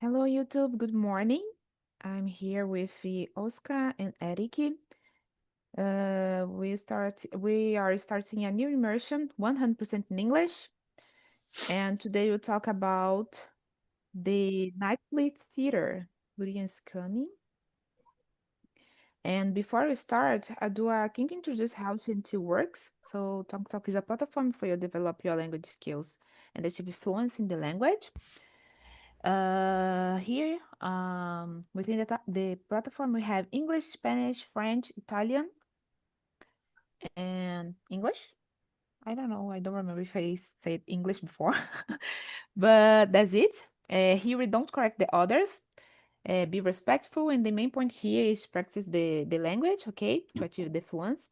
Hello, YouTube. Good morning. I'm here with Oscar and Eric. We are starting a new immersion, 100% in English, and today we'll talk about the nightly theater. Lurian is coming. And before we start, can you introduce how TNT works? So, TalkNtalk is a platform for you to develop your language skills and achieve fluency in the language. Here, within the platform, we have English, Spanish, French, Italian, and English. I don't know. I don't remember if I said English before, but that's it. Here we don't correct the others. Be respectful, and the main point here is practice the language, okay, to achieve the fluency.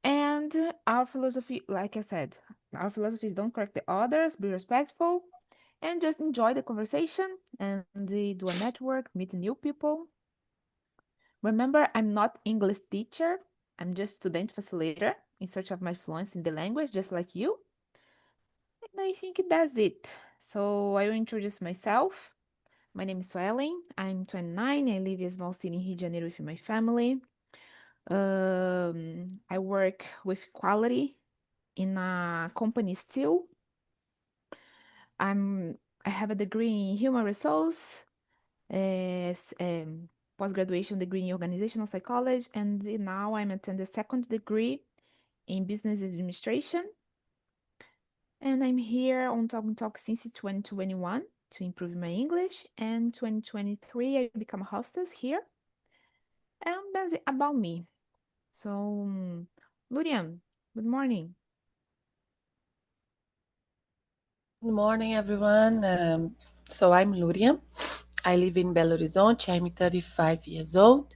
And our philosophy, like I said, our philosophy is don't correct the others, be respectful, and just enjoy the conversation and do a network, meet new people. Remember, I'm not English teacher. I'm just student facilitator in search of my fluency in the language, just like you. And I think that's it. So I will introduce myself. My name is Suelen. I'm 29. I live in a small city in Rio de Janeiro with my family. I work with quality in a company still. I'm I have a degree in human resource, as post-graduation degree in organizational psychology, and now I'm attending the second degree in business administration. And I'm here on Talk and Talk since 2021 to improve my English. And 2023, I become a hostess here. And that's it about me. So, Lurian, good morning. Good morning, everyone. I'm Luria. I live in Belo Horizonte. I'm 35 years old.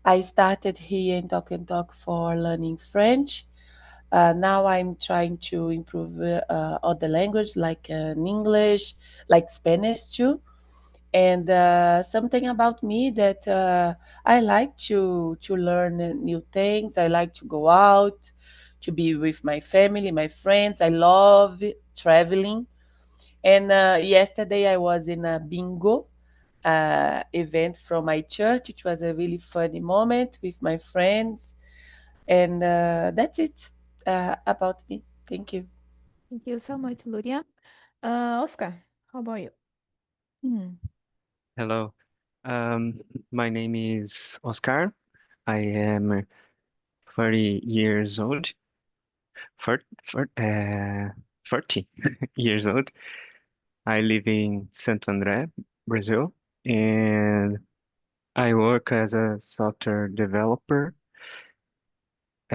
I started here in Talk and Talk for learning French. Now I'm trying to improve other language like English, like Spanish too. And something about me that I like to learn new things. I like to go out, to be with my family, my friends. I love traveling. And yesterday I was in a bingo event from my church. It was a really funny moment with my friends. And that's it about me. Thank you. Thank you so much, Lurian. Oscar, how about you? Hmm. Hello. Um, my name is Oscar. I am 30 years old. 30, 30 years old. I live in Santo André, Brazil, and I work as a software developer. I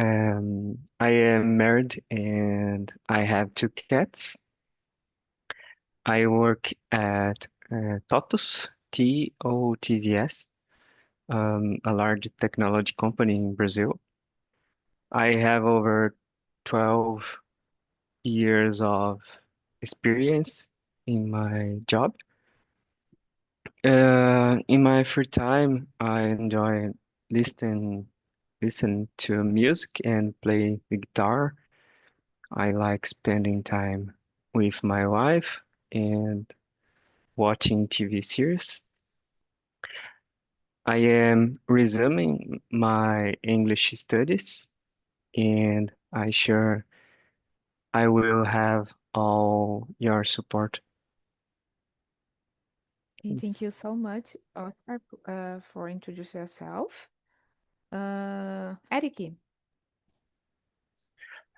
am married and I have two cats. I work at TOTVS, a large technology company in Brazil. I have over 12 years of experience in my job. In my free time, I enjoy listen listen to music and play the guitar. I like spending time with my wife and watching TV series. I am resuming my English studies, and I sure I will have all your support. Okay, thank It's you so much, Oscar, for introducing yourself. Eric,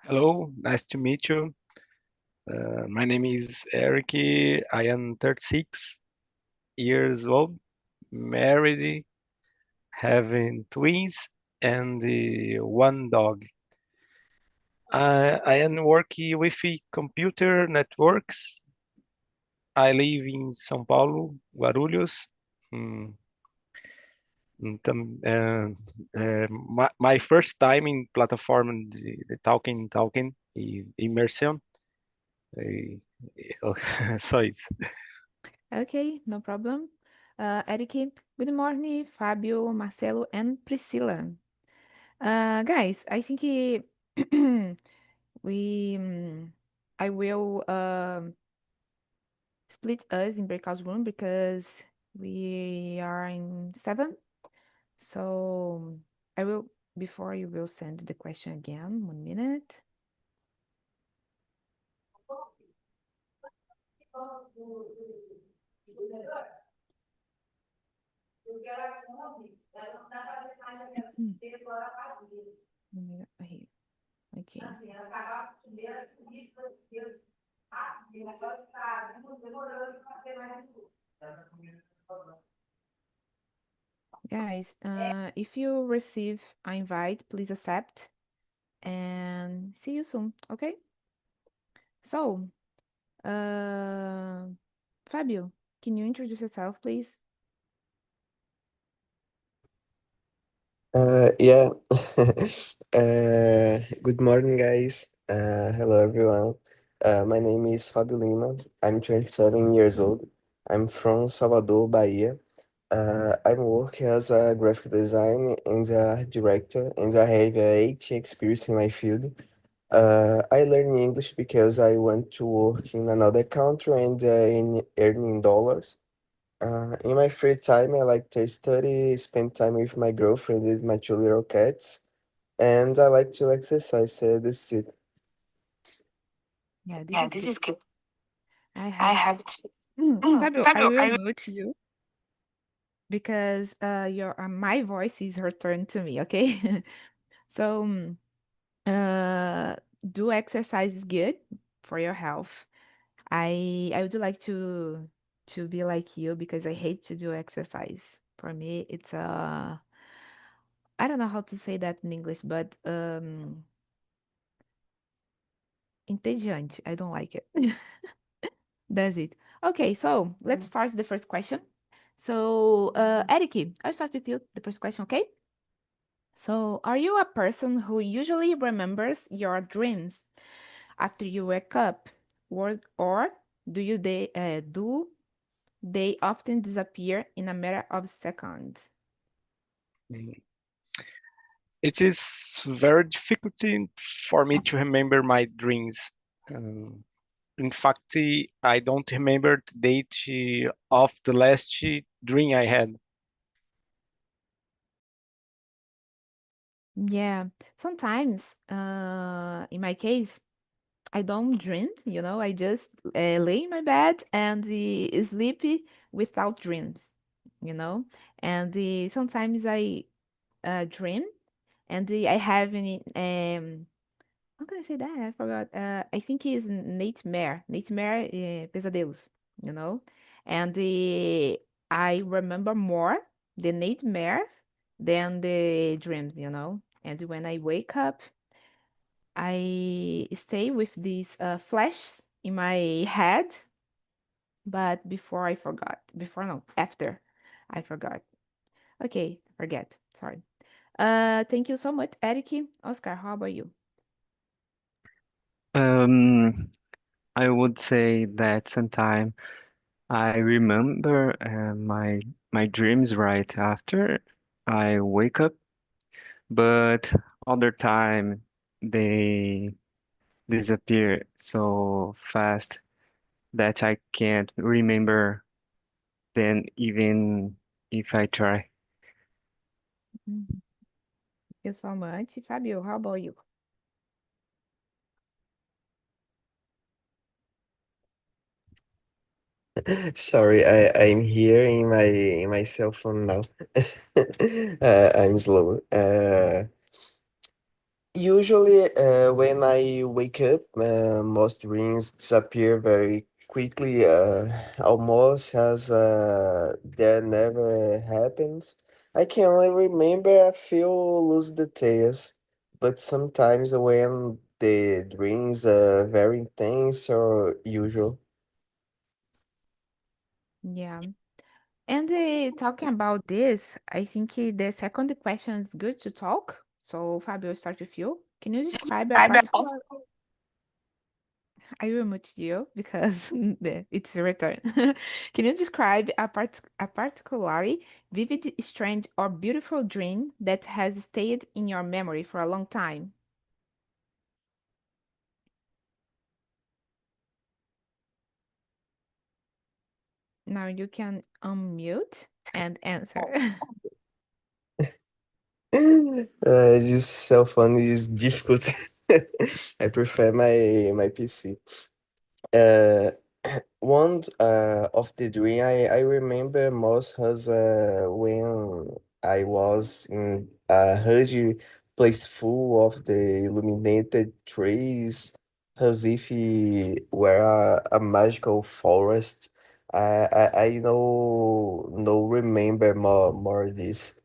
Hello, nice to meet you. My name is Eric. I am 36 years old, married, having twins, and one dog. I am working with computer networks. I live in São Paulo, Guarulhos. Mm, my first time in platform the talking immersion. Eh, Só isso. okay, no problem. Eric, good morning, Fabio, Marcelo, and Priscilla. Guys, I think we, I will split us in breakout room because we are in 7. So I will, before you will send the question again, 1 minute. Here. Okay. Guys, if you receive an invite, please accept and see you soon, okay? So, Fabio, can you introduce yourself, please? Yeah. Good morning, guys. Hello, everyone. My name is Fabio Lima. I'm 27 years old. I'm from Salvador, Bahia. I'm working as a graphic designer and a director, and I have 8 experience in my field. I learn English because I want to work in another country and in earning dollars. In my free time, I like to study, spend time with my girlfriend and my 2 little cats, and I like to exercise. This is it. Yeah, Yeah, this this is is good. good. I I have have to. Fabio, I Fabio, will I mute you because my voice is returned to me, okay? So, do exercise is good for your health. I would like to be like you because I hate to do exercise. For me, it's I don't know how to say that in English, but entediante. I don't like it. That's it. Okay, so let's start the first question. So, Eric, I'll start with you. The first question, okay? So, are you a person who usually remembers your dreams after you wake up, or do they often disappear in a matter of seconds? Mm. It is very difficult for me to remember my dreams. In fact, I don't remember the date of the last dream I had. Yeah, sometimes, in my case, I don't dream, I just lay in my bed and sleep without dreams, you know. And sometimes I dream and I have how can I say that? I forgot. I think it's nightmare, pesadelos, you know. And I remember more the nightmares than the dreams, you know. And when I wake up, I stay with these flashes in my head, but after I forgot. Okay, forget. Sorry. Thank you so much, Eric. Oscar, how about you? Um, I would say that sometimes I remember my dreams right after I wake up, but other time they disappear so fast that I can't remember them even if I try. Mhm. Thank you so much. Fabio, how about you? Sorry, I'm here in my cell phone now. I'm slow. Usually, when I wake up, most dreams disappear very quickly, almost as that never happens. I can only remember a few loose details, but sometimes when the dreams are very intense or usual. Yeah. And talking about this, I think the second question is good to talk. So, Fabio, start with you. Can you describe a particular? I removed you because it's your return. Can you describe a particularly vivid, strange, or beautiful dream that has stayed in your memory for a long time? Now you can unmute and answer. This cell phone is difficult. I prefer my PC. Uh, one of the dream I remember most was when I was in a huge place full of the illuminated trees, as if it were a magical forest. I no remember more this.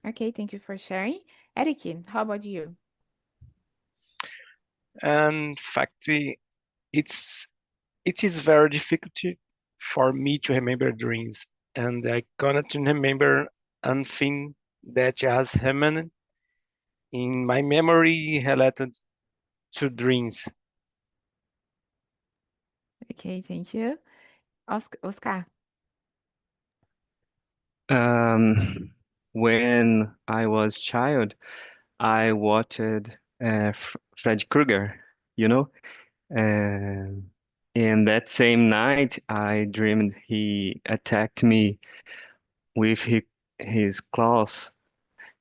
Okay, thank you for sharing. Eric, how about you? And in fact, it is very difficult for me to remember dreams, and I cannot remember anything that has happened in my memory related to dreams. Okay, thank you. Oscar. When I was child, I watched Fred Krueger, you know, and in that same night, I dreamed he attacked me with his claws.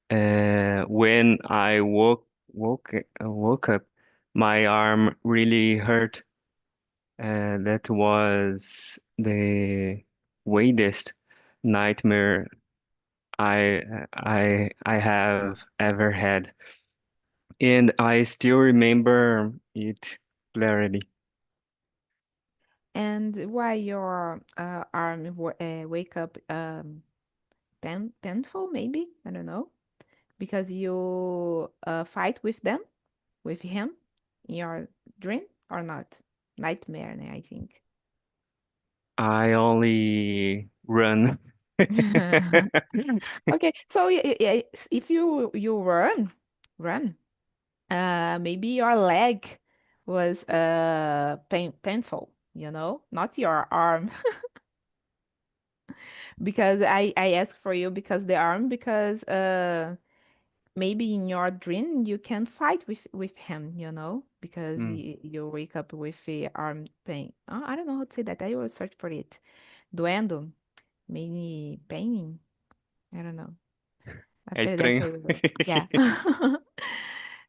When I woke up, my arm really hurt. That was the weirdest nightmare I have ever had, and I still remember it clearly. And why your arm wake up painful, maybe? I don't know. Because you fight with them, with him in your dream or not? Nightmare, I think. I only run. Okay, so if you run, maybe your leg was painful, not your arm. Because I asked for you because the arm, because maybe in your dream you can fight with him, because Mm. you wake up with the arm pain. I don't know how to say that. I will search for it. Doendo, maybe pain. I don't know. É After that, estranho. yeah.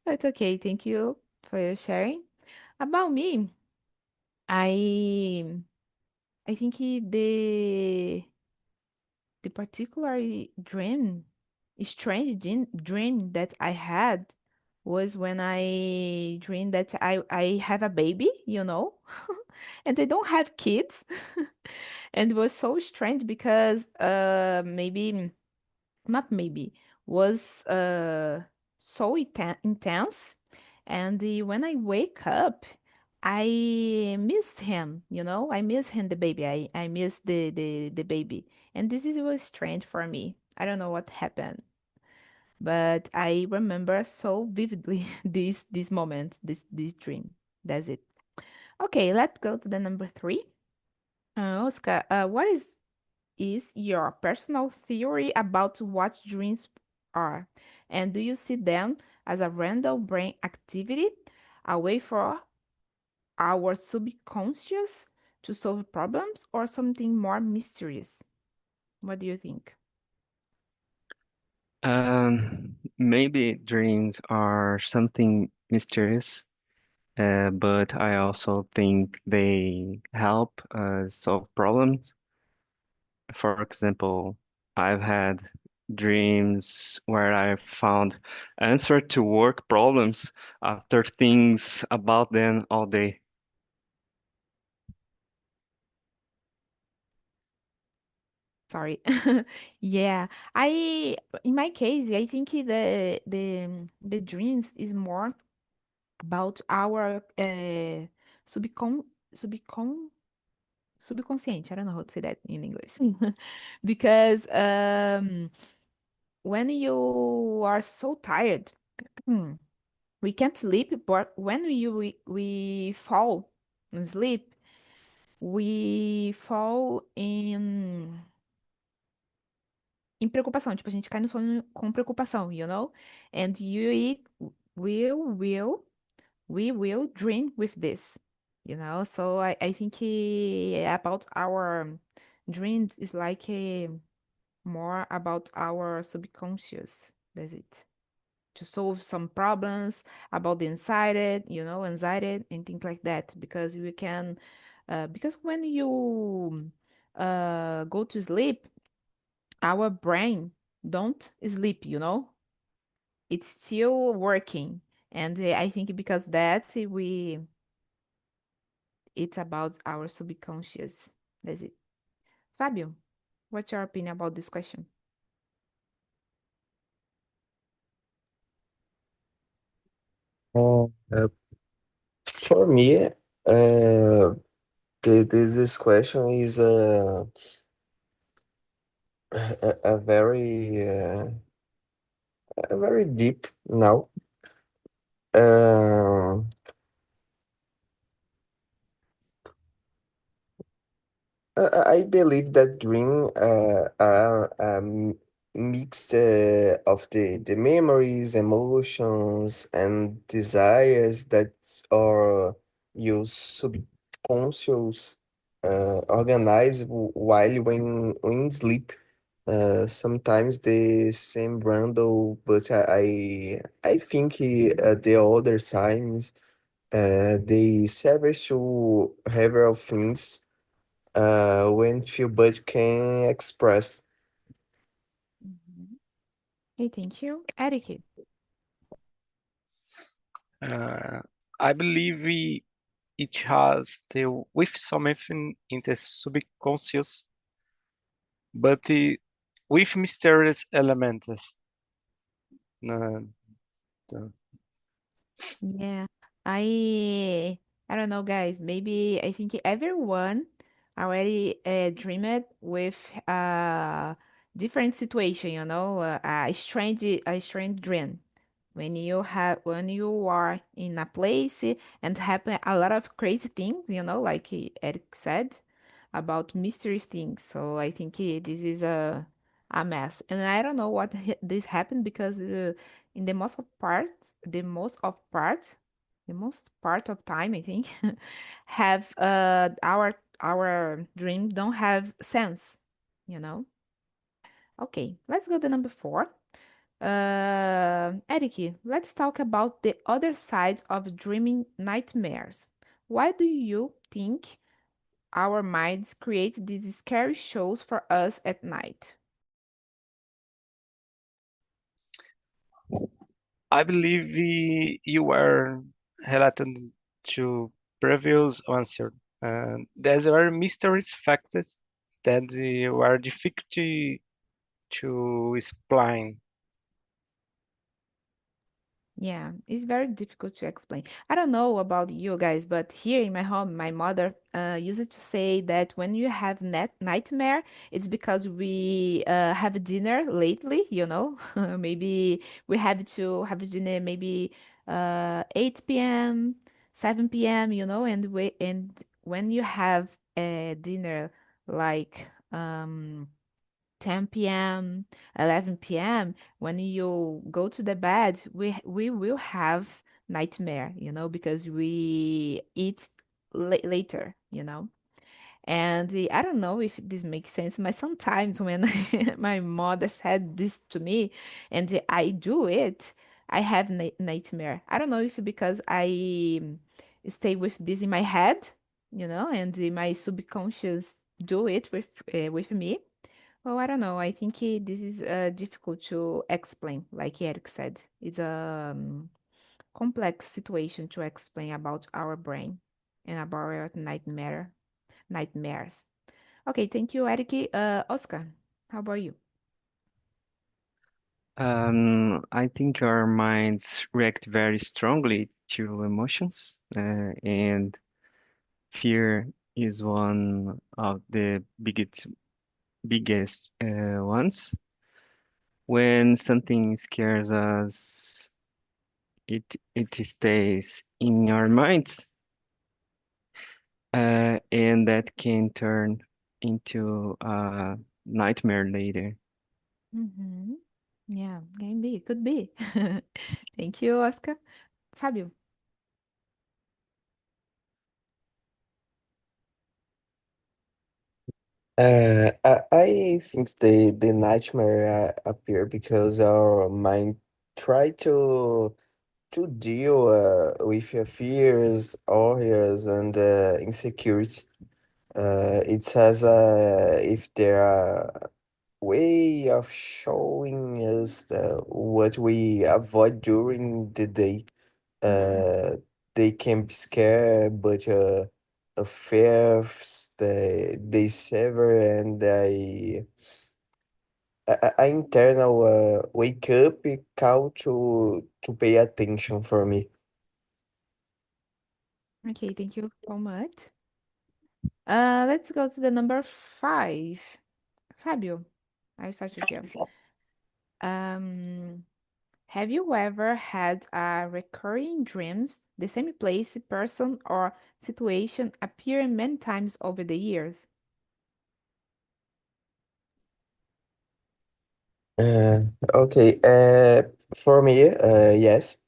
That's okay. Thank you for your sharing. About me, I I think the particular dream, strange dream that I had was when I dreamed that I have a baby, and I don't have kids. And it was so strange because maybe, not maybe, was so intense. And when I wake up, I miss him, I miss him, the baby. I miss the baby. And this is was strange for me. I don't know what happened, but I remember so vividly this moment, this dream. That's it. Okay, let's go to the number three. Oscar, what is your personal theory about what dreams are? And do you see them as a random brain activity, a way for our subconscious to solve problems, or something more mysterious? What do you think? Maybe dreams are something mysterious, but I also think they help solve problems. For example, I've had dreams where I found answer to work problems after things about them all day. Sorry. Yeah, I in my case, I think the dreams is more about our subcon subconsciente. I don't know how to say that in English. Because when you are so tired, we can't sleep, but when we fall asleep, we fall em preocupação. Tipo, a gente cai no sono com preocupação, And will we will dream with this. So I think about our dreams is like more about our subconscious. That's it. To solve some problems about the anxiety and things like that. Because we can, because when you go to sleep, our brain don't sleep. It's still working. And I think because that it's about our subconscious. That's it. Fabio, what's your opinion about this question? Uh, uh, for me, this question is a very deep now. Uh, I believe that dream are a mix of the memories, emotions, and desires that are your subconscious organize while when sleep. Sometimes the same bundle, but I think the other times they serve to several things when few but can express. Mhm. Okay, thank you. Eric. Uh, I believe it has the with something in the subconscious, but with mysterious elements. Uh, the- Yeah, I don't know, guys. Maybe I think everyone already dreamed with different situation, a strange dream. When you are in a place and happen a lot of crazy things, like Eric said about mysterious things. So I think this is a mess, and I don't know what this happened because in the most part of time, I think, have our dreams don't have sense, you know. Okay, let's go to number 4. Eric, let's talk about the other side of dreaming nightmares. Why do you think our minds create these scary shows for us at night? I believe you were related to previous answer. There's very mysterious factors that were difficult to explain. Yeah, it's very difficult to explain. I don't know about you guys, but here in my home, my mother used to say that when you have nightmare, it's because we have dinner lately. Maybe we have to have dinner maybe 8 p.m., 7 p.m., and when you have a dinner like 10 p.m., 11 p.m., when you go to the bed, we will have nightmare, because we eat later. And I don't know if this makes sense, but sometimes when my mother said this to me and I do it, I have nightmare. I don't know if because I stay with this in my head, and my subconscious do it with me. Well, I don't know. I think this is difficult to explain, like Eric said. It's a complex situation to explain about our brain and about our nightmares. Okay, thank you, Eric. Oscar, how about you? I think our minds react very strongly to emotions, and fear is one of the biggest ones. When something scares us, it stays in our minds, and that can turn into a nightmare later. Mm-hmm. Yeah, can be, could be. Thank you, Oscar. Fabio. I think the nightmare appear because our mind try to deal with your fears, worries, and insecurity. It says if there are way of showing us what we avoid during the day. Mhm. Uh, they can be scared, but affairs they sever and I internal wake up call to pay attention for me. Okay, thank you so much. Let's go to the number 5. Fabio, I start with you. Um, have you ever had a recurring dreams, the same place, person, or situation appear many times over the years? Uh, okay. For me, yes.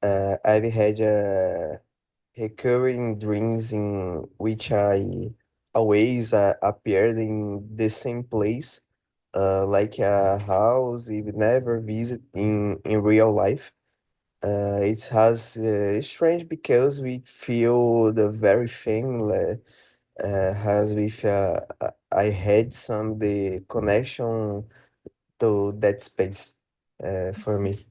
I've had recurring dreams in which I always appeared in the same place, like a house you would never visit in real life. It has it's strange because we feel the very thing as if I had some the connection to that space for Mhm. me.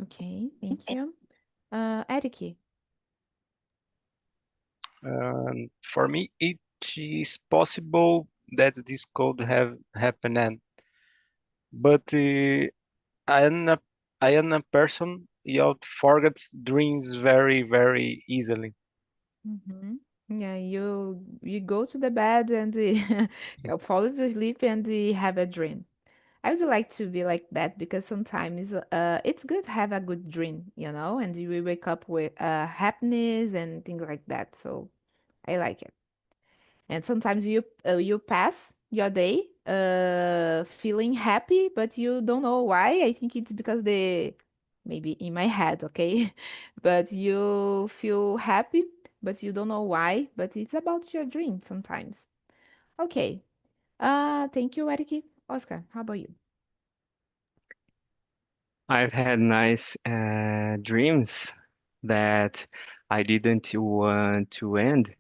Okay, thank you. Eric. For me, it is possible that this could have happened, but I am a person who forgets dreams very, very easily. Mm-hmm. Yeah, you go to the bed and you fall to sleep and have a dream. I would like to be like that because sometimes it's good to have a good dream, and you will wake up with happiness and things like that. So I like it. And sometimes you pass your day feeling happy, but you don't know why. I think it's because the maybe in my head, okay? But you feel happy, but you don't know why. But it's about your dream sometimes. Okay. Thank you, Eric. Oscar, how about you? I've had nice dreams that I didn't want to end.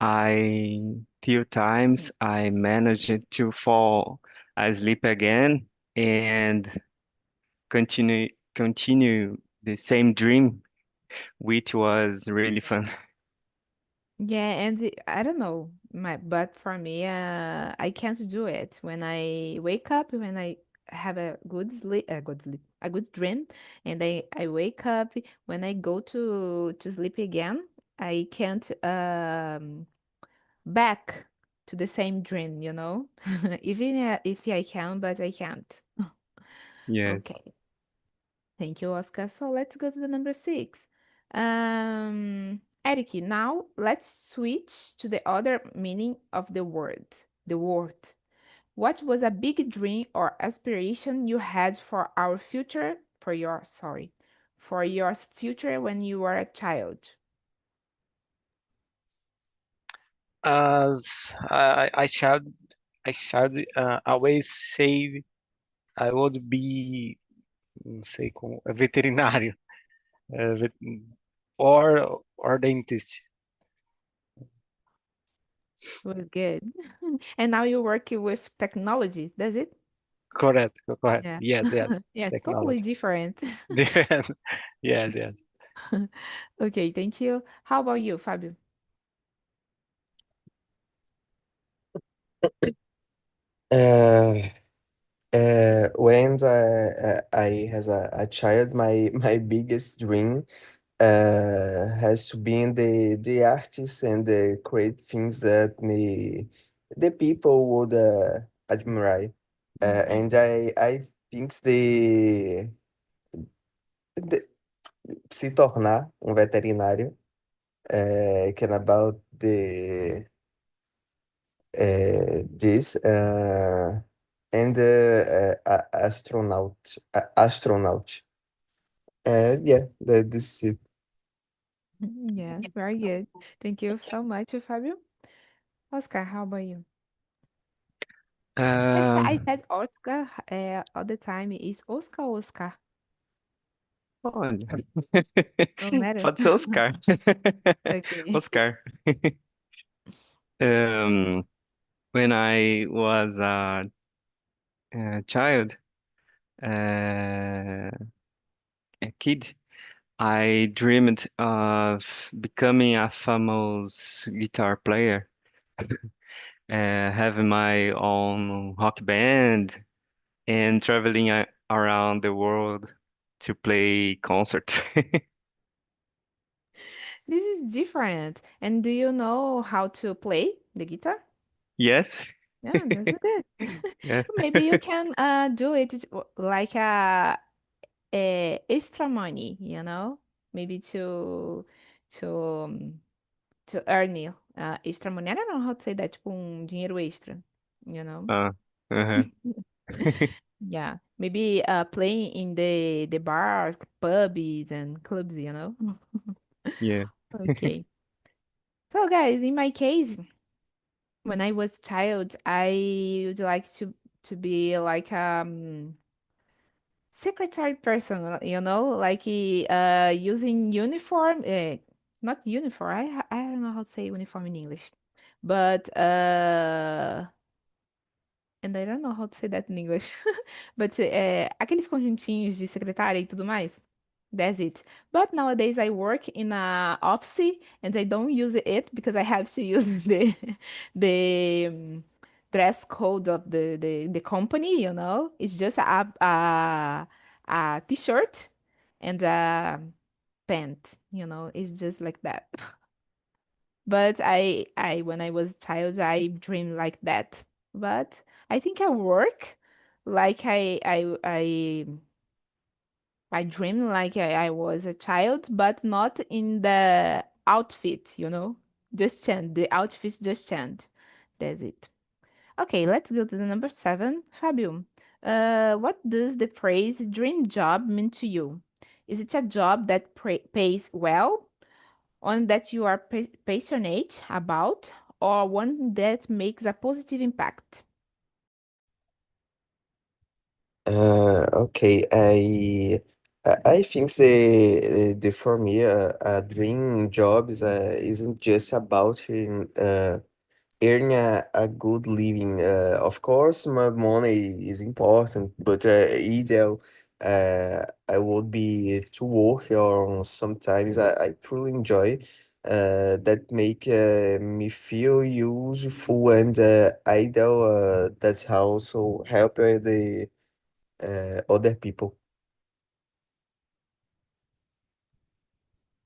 I few times I managed to fall asleep again and continue the same dream, which was really fun. Yeah, and I don't know, but for me, I can't do it. When I wake up, when I have a good dream, and I wake up, when I go to sleep again, I can't back to the same dream, Even if I can, but I can't. Yes. Okay. Thank you, Oscar. So let's go to the number 6. Eric, now let's switch to the other meaning of the word. The word. What was a big dream or aspiration you had for our future, for your future when you were a child? As I should always say I would be, não sei como, veterinário, uh, vet- or dentist. Was good. And now you're working with technology, does it? Correct. Yeah. Yes, yes. Yeah, totally Technology. different. Different. Yes, yes. Okay, thank you. How about you, Fabio? Uh, when I has a child, my biggest dream has to be in the artists and the create things that the people would admire. Mhm. And I think the se tornar um veterinário can about this and astronaut. Yeah, this is it. Yes, very good. Thank you so much, Fabio. Oscar, how about you? I Um, said Oscar all the time. Is Oscar Oscar? olha, Don't matter. pode ser Oscar. Okay. Oscar. Um, when I was a child, uh, a kid, I dreamed of becoming a famous guitar player, having my own rock band, and traveling around the world to play concerts. This is different. And do you know how to play the guitar? Yes. Yeah, that's good. Yeah. Maybe you can do it like extra money, you know? Maybe to um, to earn extra money. I don't know how to say that, tipo dinheiro extra, you know? Uh-huh. Yeah, maybe playing in the bars, pubs, and clubs, you know? Yeah. Okay. So, guys, in my case, when I was child, I would like to be like secretary person, you know, like using uniform, not uniform. I don't know how to say uniform in English, but and I don't know how to say that in English. But aqueles conjuntinhos de secretária e tudo mais. That's it. But nowadays I work in a office and I don't use it because I have to use the dress code of the company, you know. It's just a t-shirt and a pant, you know. It's just like that. But I when I was a child, I dreamed like that. But I think I work like I dream like I was a child, but not in the outfit, you know? Just change. The outfit just change. That's it. Okay, let's go to the number seven. Fabio, what does the phrase dream job mean to you? Is it a job that pays well, one that you are passionate about, or one that makes a positive impact? Okay, I think the for me dream jobs isn't just about earning a good living. Of course, my money is important, but ideal I would be to work on sometimes I truly enjoy that make me feel useful and ideal. That's how also help the other people.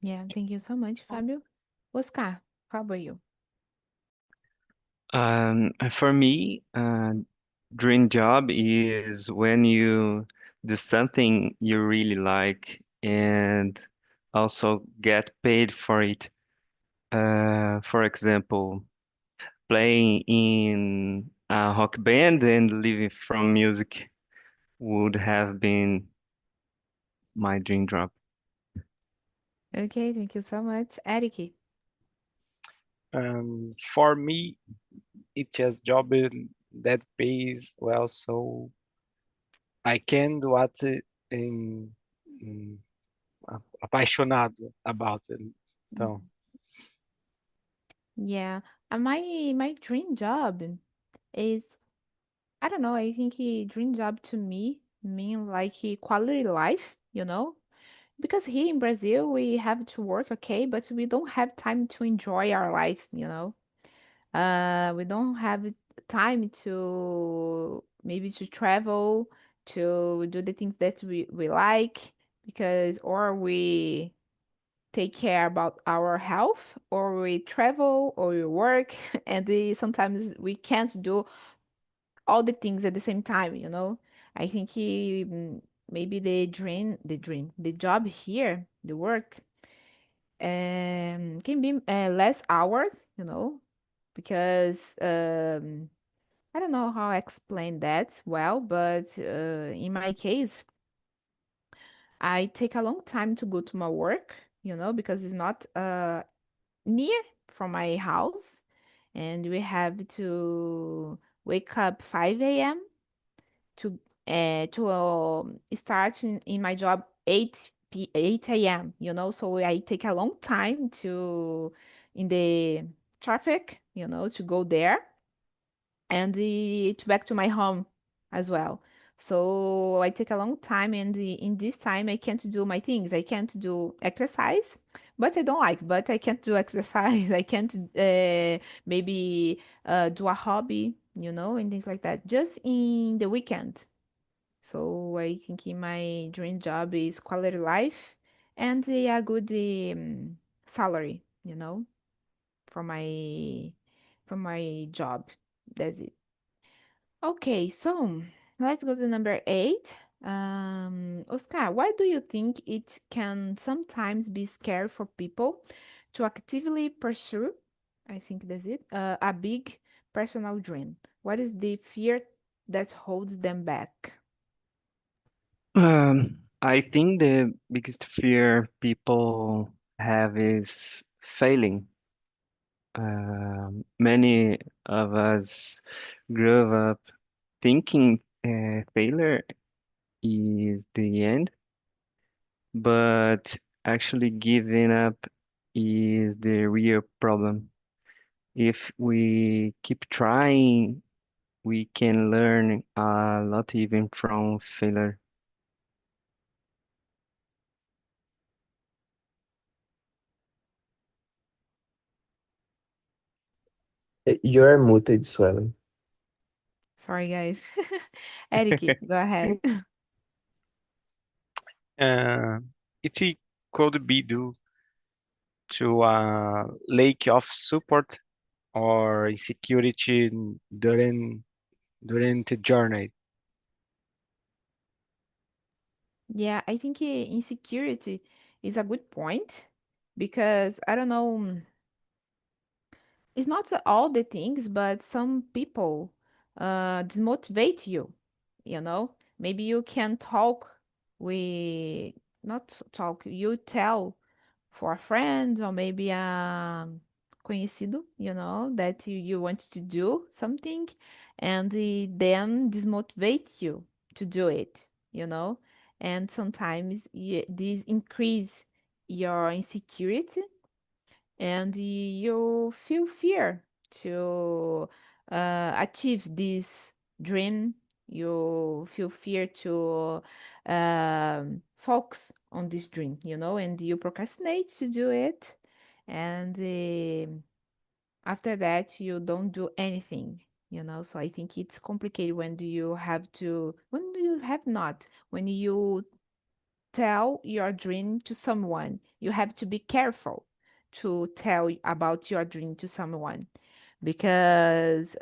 Yeah, thank you so much, Fabio. Oscar, how about you? For me, dream job is when you do something you really like and also get paid for it. For example, playing in a rock band and living from music would have been my dream job. Okay, thank you so much. Eric. For me, it's just job that pays well, so I can do what I'm apaixonado about it. Então, Yeah, my dream job is I don't know. I think a dream job to me mean like a quality life, you know? Because here in Brazil we have to work, okay, but we don't have time to enjoy our lives, you know? We don't have time to maybe to travel, to do the things that we like because or we take care about our health or we travel or we work and sometimes we can't do all the things at the same time, you know. I think maybe the job here, the work can be less hours, you know, because I don't know how I explain that well, but in my case I take a long time to go to my work, you know, because it's not near from my house and we have to wake up 5 a.m. to start in my job 8 a.m., so I take a long time to in the traffic, to go there and to back to my home as well. So I take a long time, and in this time I can't do my things. I can't do exercise, but I don't like. But I can't do exercise. I can't maybe do a hobby, and things like that. Just in the weekend. So I think in my dream job is quality life and a good salary, for my job. That's it. Okay, so let's go to number 8. Oscar, why do you think it can sometimes be scary for people to actively pursue, I think that's it, a big personal dream? What is the fear that holds them back? I think the biggest fear people have is failing. Many of us grew up thinking failure is the end, but actually giving up is the real problem. If we keep trying, we can learn a lot even from failure. You're muted, Swellen. Sorry, guys. Eric, go ahead. Uh, it could be due to a lack of support or insecurity during the journey. Yeah, I think insecurity is a good point because I don't know. It's not all the things, but some people dismotivate you, Maybe you can talk with, not talk, you tell for a friend or maybe a conhecido, that you want to do something and then dismotivate you to do it, and sometimes this increase your insecurity and you feel fear to achieve this dream. You feel fear to focus on this dream, and you procrastinate to do it. And after that, you don't do anything. So I think it's complicated when do you have to, when do you have not, when you tell your dream to someone. You have to be careful to tell about your dream to someone because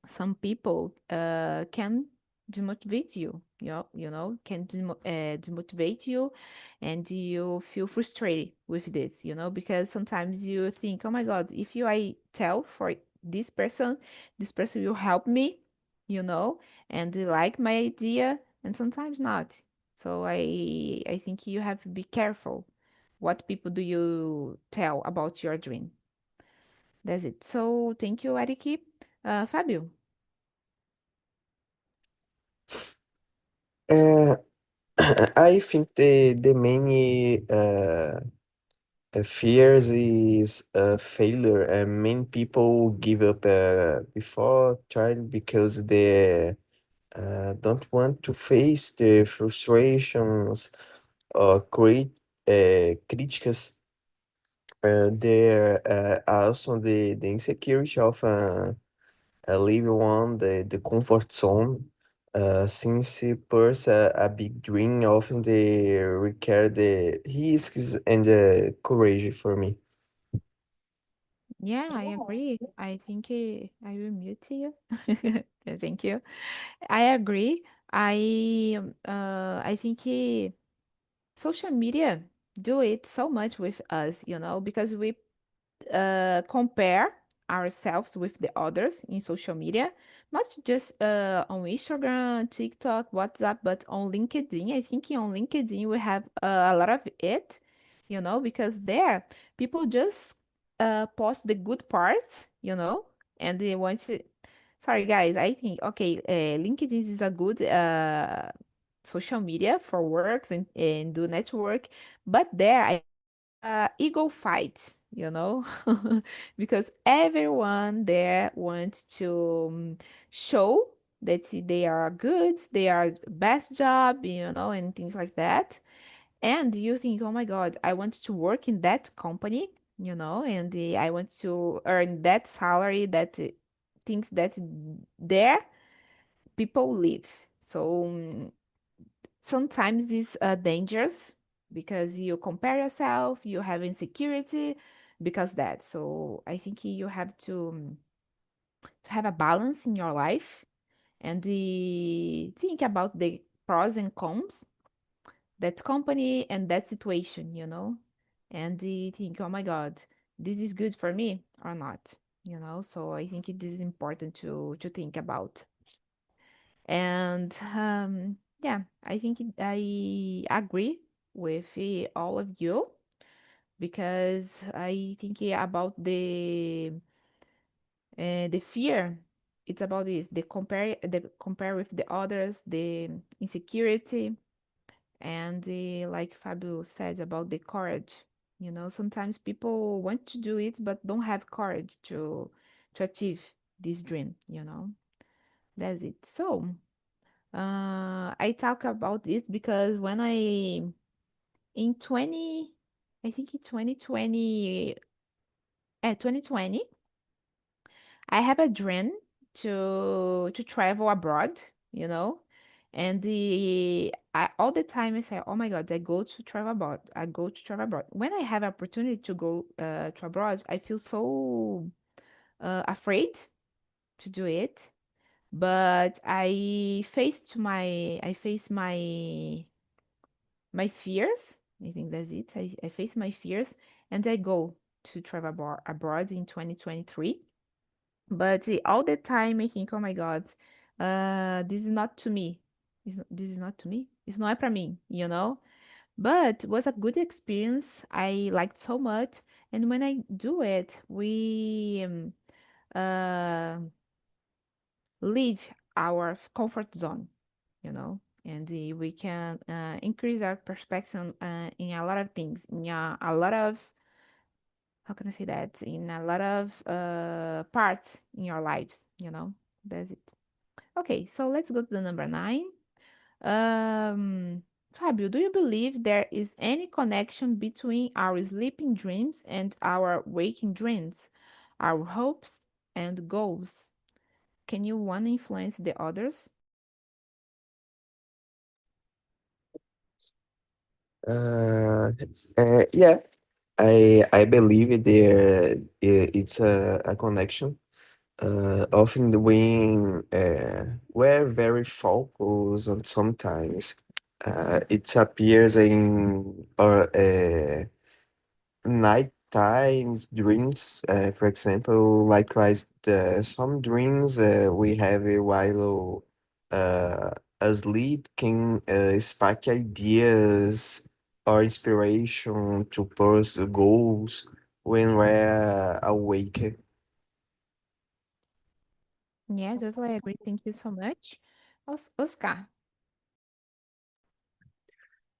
some people can demotivate you. Can demotivate you, and you feel frustrated with this. Because sometimes you think, oh my God, if I tell for this person will help me, and they like my idea, and sometimes not. So I think you have to be careful. What people do you tell about your dream? That's it. So thank you, Ariki. Fabio. Uh, I think the main fears is failure, and many people give up before trying because they don't want to face the frustrations or critics. There are also the insecurity of leaving the comfort zone. Since a person a big dream, often they require the risks and the courage for me. Yeah, I agree. I think I will mute you. Thank you. I agree. I think social media do it so much with us, because we compare ourselves with the others in social media, not just on Instagram, TikTok, WhatsApp, but on LinkedIn. I think on LinkedIn we have a lot of it, because there people just post the good parts, and they want to. Sorry, guys. I think okay. LinkedIn is a good social media for works and do network, but there I ego fight, because everyone there wants to show that they are good, they are best job, and things like that. And you think, oh my God, I want to work in that company, and I want to earn that salary that things that there people live. So sometimes it's dangerous because you compare yourself, you have insecurity because that. So I think you have to have a balance in your life and think about the pros and cons that company and that situation, and think, oh my God, this is good for me or not, So I think it is important to think about. And yeah, I think I agree with all of you because I think about the fear. It's about this, the compare with the others, the insecurity, and like Fabio said about the courage. Sometimes people want to do it but don't have courage to achieve this dream. That's it. So I talk about it because when in 20, I think in 2020, I have a dream to travel abroad, and all the time I say, oh my God, I go to travel abroad. I go to travel abroad. When I have opportunity to go to abroad, I feel so afraid to do it. But I face my fears. I think that's it. I face my fears and I go to travel abroad in 2023. But all the time I think, oh my God, this is not to me. This is not to me. It's not para mim, But it was a good experience. I liked so much. And when I do it, we uh, leave our comfort zone, and we can increase our perspective in a lot of things, in a lot of, how can I say that, in a lot of parts in your lives, That's it. Okay, so let's go to the number 9. Fabio, do you believe there is any connection between our sleeping dreams and our waking dreams, our hopes and goals? Can you one influence the others? Uh, yeah, I believe it's a connection. Often when we're very focused on sometimes, it appears in our night times dreams. For example, likewise, some dreams we have while uh, asleep can spark ideas or inspiration to pursue goals when we're awake. Yeah, totally agree. Thank you so much. Oscar.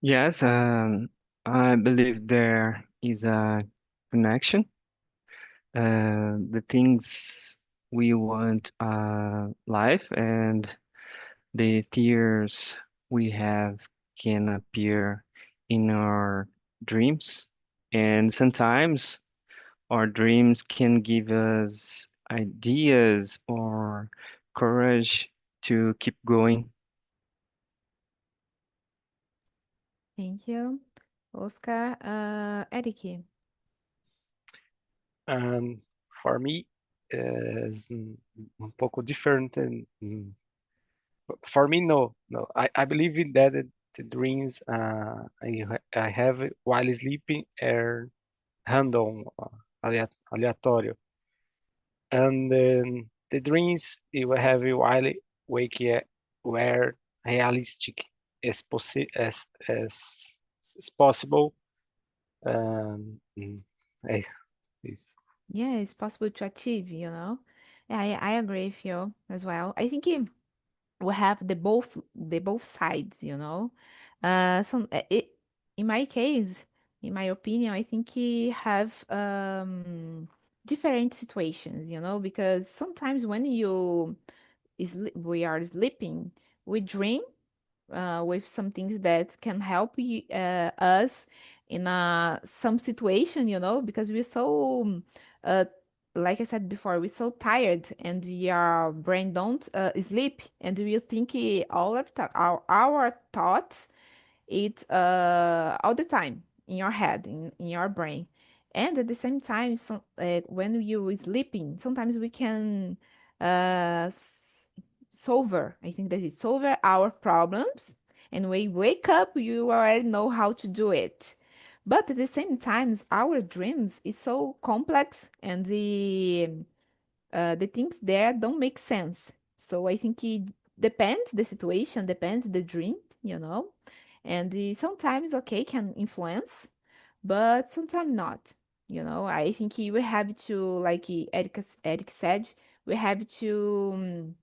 Yes, I believe there is a connection. The things we want life and the tears we have can appear in our dreams. And sometimes our dreams can give us ideas or courage to keep going. Thank you. Oscar, Eric. And for me, is pouco different. For me, no. I believe in that the dreams I have while sleeping are random, aleatório. And the dreams you have while waking were realistic as possible. Um, mm, eh, isso. Yeah, it's possible to achieve, you know. Yeah, I agree with you as well. I think we have the both sides, you know. In my case, in my opinion, I think we have different situations, you know, because sometimes when we are sleeping, we dream with some things that can help us in some situation, you know, because we're so, like I said before, we're so tired and your brain don't sleep and we think all of our thoughts it all the time in your head, in your brain. And at the same time, when you sleeping, sometimes we can solve, I think that it solve our problems. And when we wake up, you already know how to do it. But at the same time, our dreams is so complex and the things there don't make sense. So I think it depends the situation, depends the dream, you know, and sometimes okay can influence, but sometimes not. You know, I think we have to, like Eric said, we have to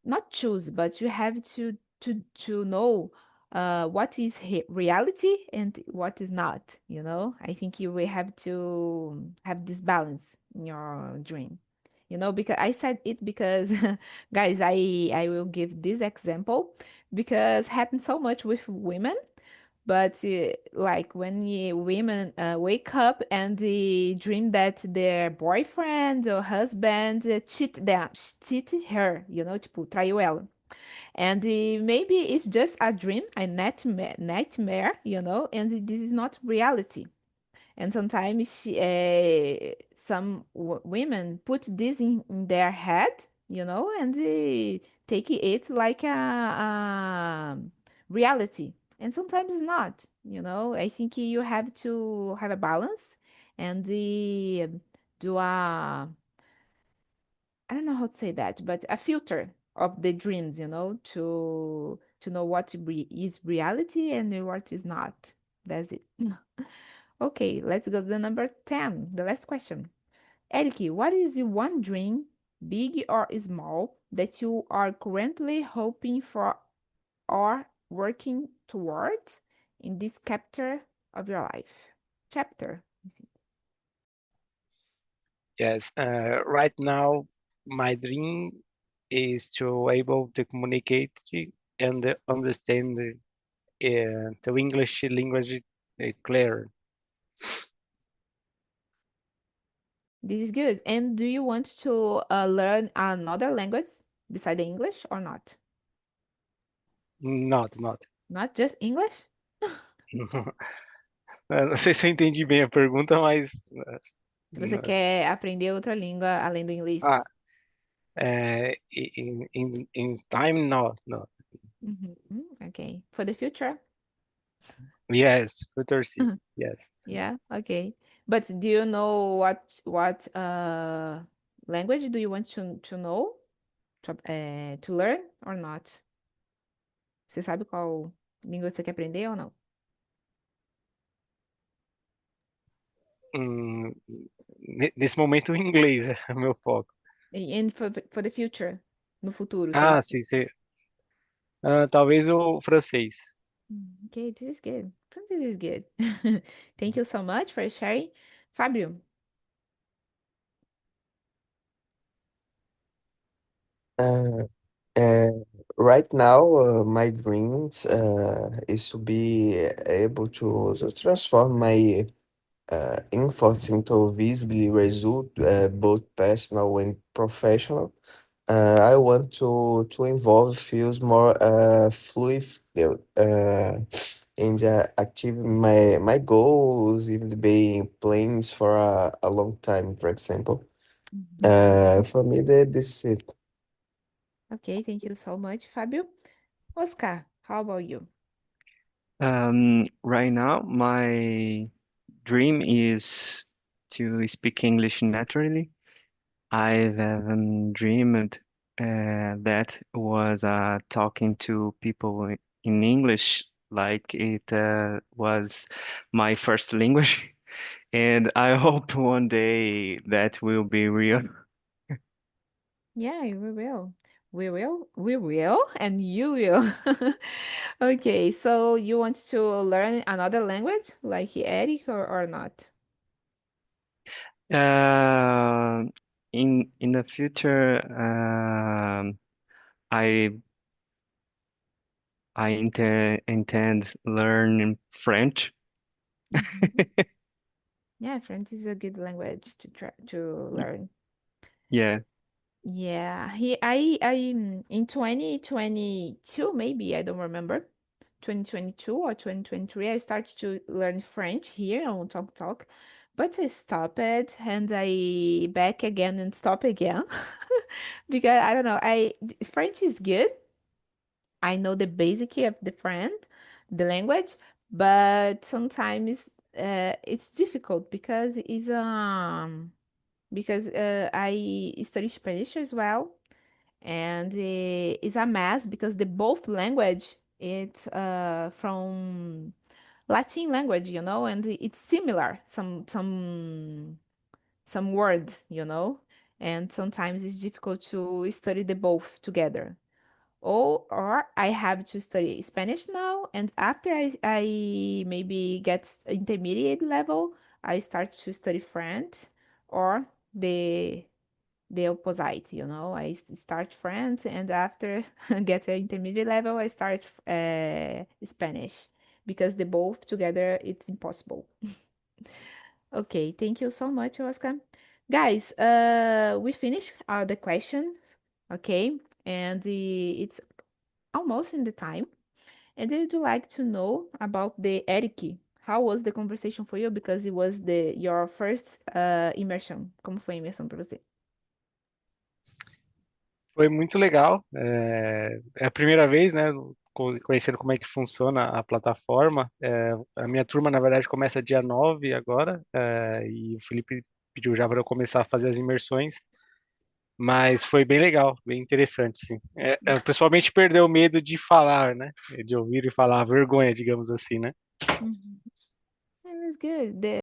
not choose, but you have to know what is reality and what is not. You know, I think you will have to have this balance in your dream. You know, because I said it because, guys, I will give this example because happens so much with women. But like when women wake up and they dream that their boyfriend or husband cheat her, you know, tipo, traiu ela. And maybe it's just a dream, a nightmare, you know, and this is not reality. And sometimes some women put this in their head, you know, and take it like a reality. And sometimes it's not, you know. I think you have to have a balance and do a, I don't know how to say that, but a filter of the dreams, you know, to know what is reality and what is not. That's it. Okay, let's go to the number 10, the last question. Eriki, what is the one dream, big or small, that you are currently hoping for or working toward in this chapter of your life? Chapter. Yes, right now my dream is to able to communicate and understand the English language clear. This is good. And do you want to learn another language beside the English or not? Not. Not just English? Eu não sei se eu entendi bem a pergunta, mas Se você quer aprender outra língua além do inglês. ah, in time, no. Mhm. Okay. For the future? Yes, future see. Yes. Yeah, okay. But do you know what language do you want to know to learn or not? Você sabe qual língua você quer aprender ou não? Hum, Nesse momento, o inglês é o meu foco. And for the future, no futuro, você Ah, gosta? sim. Talvez o francês. Okay, this is good. This is good. Thank you so much for sharing. Fábio, Uh, uh, right now, my dreams is to be able to transform my efforts into visible result, both personal and professional. I want to involve feels more fluid in achieving my goals, even being plans for a long time, for example. Mhm. For me, this is it. Okay, thank you so much, Fábio. Oscar, how about you? Right now, my dream is to speak English naturally. I've dreamed that was talking to people in English like it was my first language. And I hope one day that will be real. Yeah, we will. We will, and you will. Okay, so you want to learn another language like Eric or not? Uh, in the future, I I intend learn French. Mhm. Yeah, French is a good language to try to learn. Yeah. Yeah, in 2022, maybe, I don't remember, 2022 or 2023, I started to learn French here on Talk Talk, but I stopped it and I back again and stop again because I don't know, French is good. I know the basic of the language, but sometimes it's difficult because I study Spanish as well, and it's a mess because the both language it's from Latin language, and it's similar some words, and sometimes it's difficult to study the both together. Or I have to study Spanish now, and after I maybe get intermediate level, I start to study French, or the opposite, start French, and after get an intermediate level, I start Spanish, because the both together it's impossible. Okay, thank you so much, Oscar. Guys, we finished the questions, okay, and it's almost in the time. And I would like to know about the Eric. How was the conversation for you? Because it was your first immersion. Como foi a imersão para você? Foi muito legal. É a primeira vez, né, conhecendo como é que funciona a plataforma. A minha turma, na verdade, começa dia 9 agora, e o Felipe pediu já para eu começar a fazer as imersões, mas foi bem legal, bem interessante, sim. Eu pessoalmente perdeu o medo de falar, né, de ouvir e falar, a vergonha, digamos assim, né? Mhm. It was good.